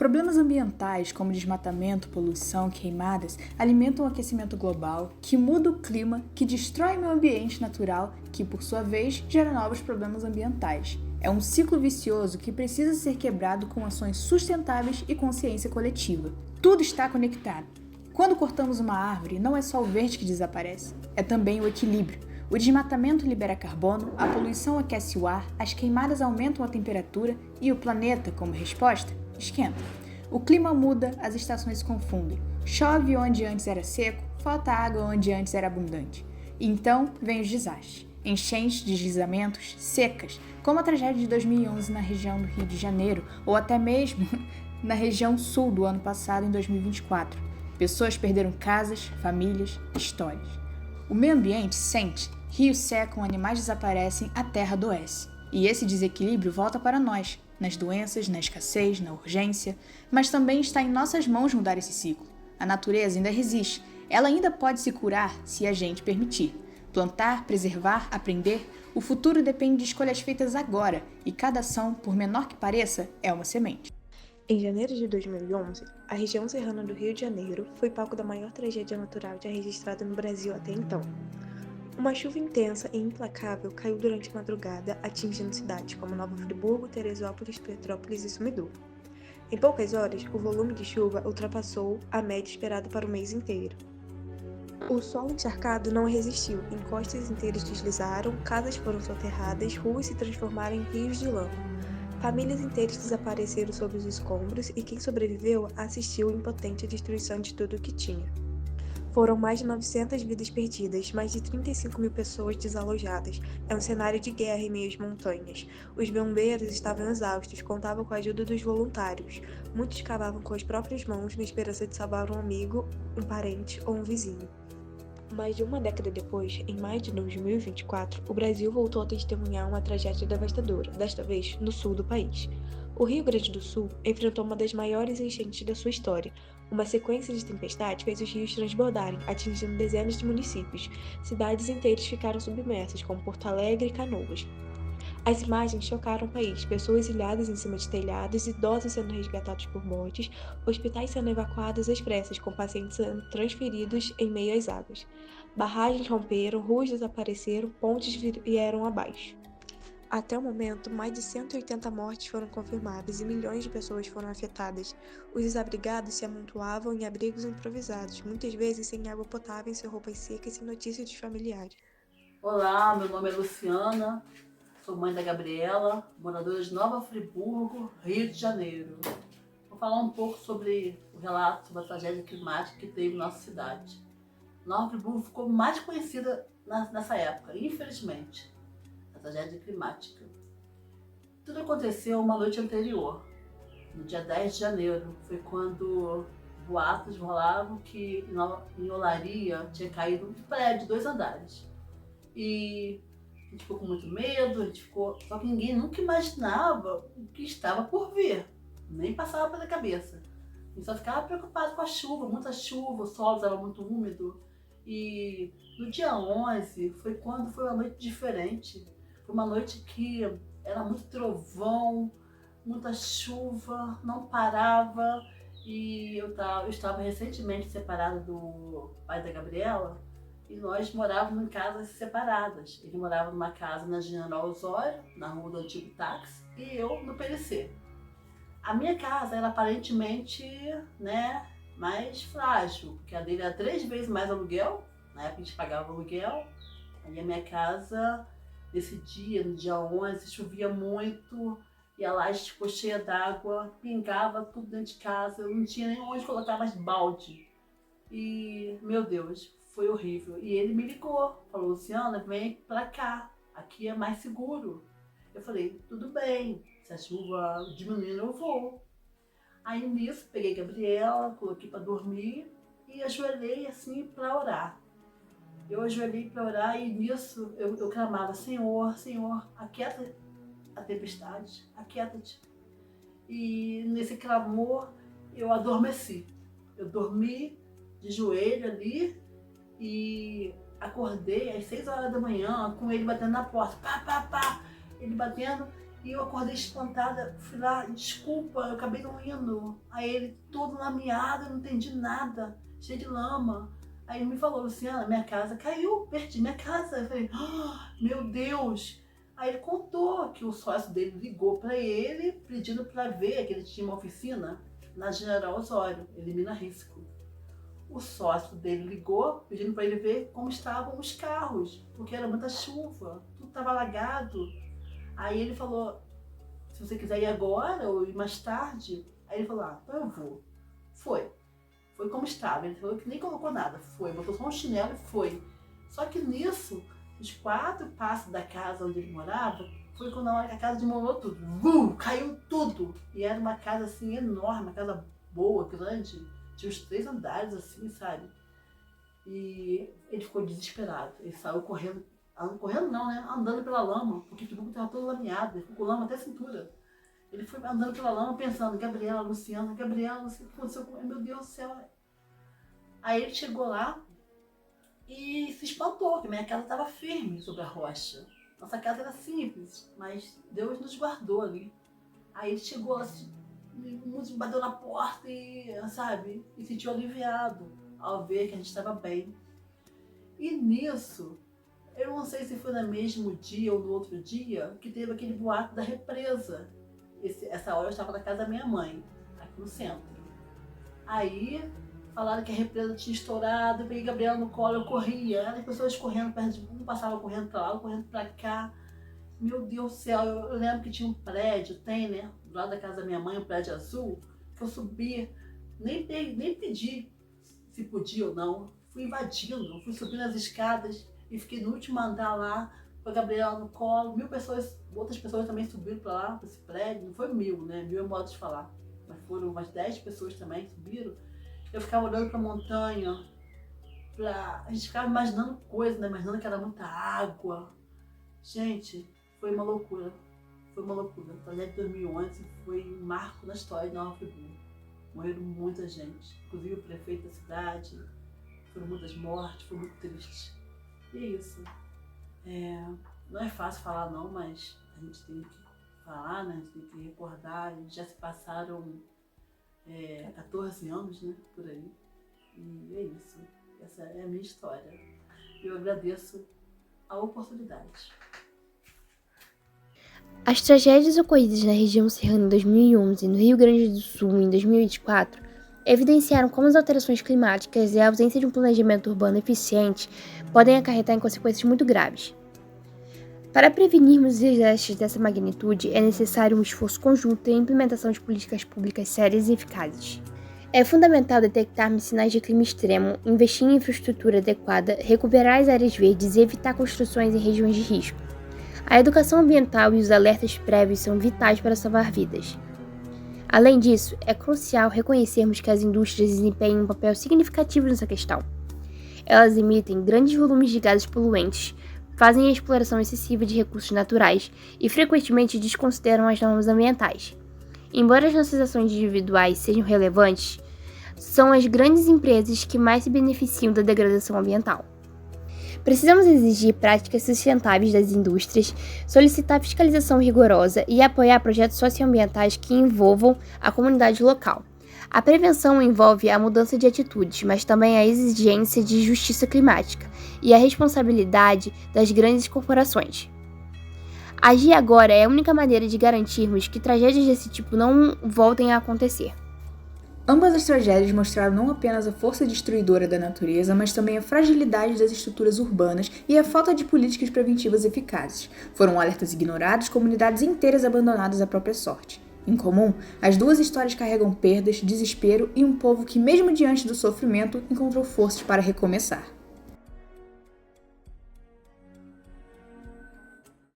Problemas ambientais como desmatamento, poluição, queimadas alimentam o aquecimento global, que muda o clima, que destrói o meio ambiente natural, que por sua vez gera novos problemas ambientais. É um ciclo vicioso que precisa ser quebrado com ações sustentáveis e consciência coletiva. Tudo está conectado. Quando cortamos uma árvore, não é só o verde que desaparece, é também o equilíbrio. O desmatamento libera carbono, a poluição aquece o ar, as queimadas aumentam a temperatura e o planeta, como resposta, esquenta. O clima muda, as estações se confundem. Chove onde antes era seco, falta água onde antes era abundante. E então vem os desastres. Enchentes, deslizamentos, secas, como a tragédia de 2011 na região do Rio de Janeiro, ou até mesmo na região sul do ano passado, em 2024. Pessoas perderam casas, famílias, histórias. O meio ambiente sente, rios secam, animais desaparecem, a terra adoece. E esse desequilíbrio volta para nós, nas doenças, na escassez, na urgência, mas também está em nossas mãos mudar esse ciclo. A natureza ainda resiste, ela ainda pode se curar se a gente permitir. Plantar, preservar, aprender, o futuro depende de escolhas feitas agora, e cada ação, por menor que pareça, é uma semente. Em janeiro de 2011, a região serrana do Rio de Janeiro foi palco da maior tragédia natural já registrada no Brasil até então. Uma chuva intensa e implacável caiu durante a madrugada, atingindo cidades como Nova Friburgo, Teresópolis, Petrópolis e Sumidouro. Em poucas horas, o volume de chuva ultrapassou a média esperada para o mês inteiro. O solo encharcado não resistiu, encostas inteiras deslizaram, casas foram soterradas, ruas se transformaram em rios de lama. Famílias inteiras desapareceram sob os escombros e quem sobreviveu assistiu impotente à destruição de tudo o que tinha. Foram mais de 900 vidas perdidas, mais de 35 mil pessoas desalojadas. É um cenário de guerra em meio às montanhas. Os bombeiros estavam exaustos, contavam com a ajuda dos voluntários. Muitos cavavam com as próprias mãos na esperança de salvar um amigo, um parente ou um vizinho. Mais de uma década depois, em maio de 2024, o Brasil voltou a testemunhar uma tragédia devastadora, desta vez no sul do país. O Rio Grande do Sul enfrentou uma das maiores enchentes da sua história. Uma sequência de tempestades fez os rios transbordarem, atingindo dezenas de municípios. Cidades inteiras ficaram submersas, como Porto Alegre e Canoas. As imagens chocaram o país, pessoas ilhadas em cima de telhados, idosos sendo resgatados por botes, hospitais sendo evacuados às pressas, com pacientes sendo transferidos em meio às águas. Barragens romperam, ruas desapareceram, pontes vieram abaixo. Até o momento, mais de 180 mortes foram confirmadas e milhões de pessoas foram afetadas. Os desabrigados se amontoavam em abrigos improvisados, muitas vezes sem água potável, sem roupas secas e sem notícias dos familiares. Olá, meu nome é Luciana, sou mãe da Gabriela, moradora de Nova Friburgo, Rio de Janeiro. Vou falar um pouco sobre o relato sobre a tragédia climática que teve na nossa cidade. Nova Friburgo ficou mais conhecida nessa época, infelizmente, a tragédia climática. Tudo aconteceu uma noite anterior, no dia 10 de janeiro. Foi quando boatos rolavam que em Olaria tinha caído um prédio de 2 andares. E a gente ficou com muito medo, só que ninguém nunca imaginava o que estava por vir, nem passava pela cabeça. A gente só ficava preocupado com a chuva, muita chuva, o solo estava muito úmido. E no dia 11 foi quando foi uma noite diferente. Foi uma noite que era muito trovão, muita chuva, não parava. E eu estava recentemente separada do pai da Gabriela, e nós morávamos em casas separadas. Ele morava numa casa na General Osório, na rua do Antigo Táxi, e eu no PLC. A minha casa era aparentemente, mais frágil, porque a dele era 3 vezes mais aluguel, na época a gente pagava aluguel. Aí a minha casa, nesse dia, no dia 11, chovia muito, e a laje ficou cheia d'água, pingava tudo dentro de casa, eu não tinha nem onde colocar mais balde. E, meu Deus, foi horrível. E ele me ligou, falou: Luciana, vem pra cá, aqui é mais seguro. Eu falei: tudo bem, se a chuva diminuindo eu vou. Aí nisso, peguei a Gabriela, coloquei pra dormir e ajoelhei assim pra orar. Eu ajoelhei pra orar e nisso eu clamava: Senhor, Senhor, aquieta a tempestade, aquieta-te. E nesse clamor eu adormeci. Eu dormi de joelho ali e acordei às 6 horas da manhã com ele batendo na porta, pá, pá, pá, ele batendo, E eu acordei espantada, fui lá, desculpa, eu acabei não indo. Aí ele todo lameado, eu não entendi nada, cheio de lama. Aí ele me falou, Luciana, minha casa caiu, perdi minha casa. Eu falei, meu Deus. Aí ele contou que o sócio dele ligou para ele, pedindo para ver que ele tinha uma oficina na General Osório, elimina risco. O sócio dele ligou, pedindo para ele ver como estavam os carros, porque era muita chuva, tudo estava alagado. Aí ele falou, se você quiser ir agora ou ir mais tarde. Aí ele falou, então eu vou. Foi como estava. Ele falou que nem colocou nada. Foi, botou só um chinelo e foi. Só que nisso, os 4 passos da casa onde ele morava, foi quando a hora que a casa desmoronou tudo. Caiu tudo. E era uma casa assim enorme, uma casa boa, grande. Tinha uns 3 andares assim, sabe? E ele ficou desesperado. Ele saiu correndo. Correndo não, né? Andando pela lama, porque o Friburgo estava todo lameado, ele ficou com lama até a cintura. Ele foi andando pela lama pensando, Gabriela, Luciana, o que aconteceu com meu Deus do céu. Aí ele chegou lá e se espantou, que minha casa estava firme sobre a rocha. Nossa casa era simples, mas Deus nos guardou ali. Aí ele chegou lá, bateu na porta e, sabe, e sentiu aliviado ao ver que a gente estava bem. E nisso, eu não sei se foi no mesmo dia ou no outro dia que teve aquele boato da represa. Essa hora eu estava na casa da minha mãe, aqui no centro. Aí falaram que a represa tinha estourado, eu peguei a Gabriela no colo, eu corria. As pessoas correndo perto de mim, um passava correndo para lá, correndo para cá. Meu Deus do céu, eu lembro que tinha um prédio, né? Do lado da casa da minha mãe, um prédio azul, que eu subi, nem pedi se podia ou não. Fui invadindo, fui subindo as escadas. E fiquei no último andar lá, com a Gabriela no colo. 1000 pessoas, outras pessoas também subiram para lá, para esse prédio. Não foi 1000, né? 1000 é modo de falar. Mas foram umas 10 pessoas também que subiram. Eu ficava olhando para a montanha. A gente ficava imaginando coisas, né? Imaginando que era muita água. Gente, foi uma loucura. Foi uma loucura. A tragédia de 2011 foi um marco na história de Nova Friburgo. Morreram muita gente. Inclusive o prefeito da cidade. Foram muitas mortes, foi muito triste. E é isso. Não é fácil falar não, mas a gente tem que falar, né? A gente tem que recordar. Já se passaram 14 anos, né? Por aí. E é isso. Essa é a minha história. Eu agradeço a oportunidade. As tragédias ocorridas na região serrana em 2011 e no Rio Grande do Sul em 2024 evidenciaram como as alterações climáticas e a ausência de um planejamento urbano eficiente podem acarretar em consequências muito graves. Para prevenirmos desastres dessa magnitude, é necessário um esforço conjunto e a implementação de políticas públicas sérias e eficazes. É fundamental detectarmos sinais de clima extremo, investir em infraestrutura adequada, recuperar as áreas verdes e evitar construções em regiões de risco. A educação ambiental e os alertas prévios são vitais para salvar vidas. Além disso, é crucial reconhecermos que as indústrias desempenham um papel significativo nessa questão. Elas emitem grandes volumes de gases poluentes, fazem a exploração excessiva de recursos naturais e frequentemente desconsideram as normas ambientais. Embora as nossas ações individuais sejam relevantes, são as grandes empresas que mais se beneficiam da degradação ambiental. Precisamos exigir práticas sustentáveis das indústrias, solicitar fiscalização rigorosa e apoiar projetos socioambientais que envolvam a comunidade local. A prevenção envolve a mudança de atitudes, mas também a exigência de justiça climática e a responsabilidade das grandes corporações. Agir agora é a única maneira de garantirmos que tragédias desse tipo não voltem a acontecer. Ambas as tragédias mostraram não apenas a força destruidora da natureza, mas também a fragilidade das estruturas urbanas e a falta de políticas preventivas eficazes. Foram alertas ignorados, comunidades inteiras abandonadas à própria sorte. Em comum, as duas histórias carregam perdas, desespero e um povo que, mesmo diante do sofrimento, encontrou forças para recomeçar.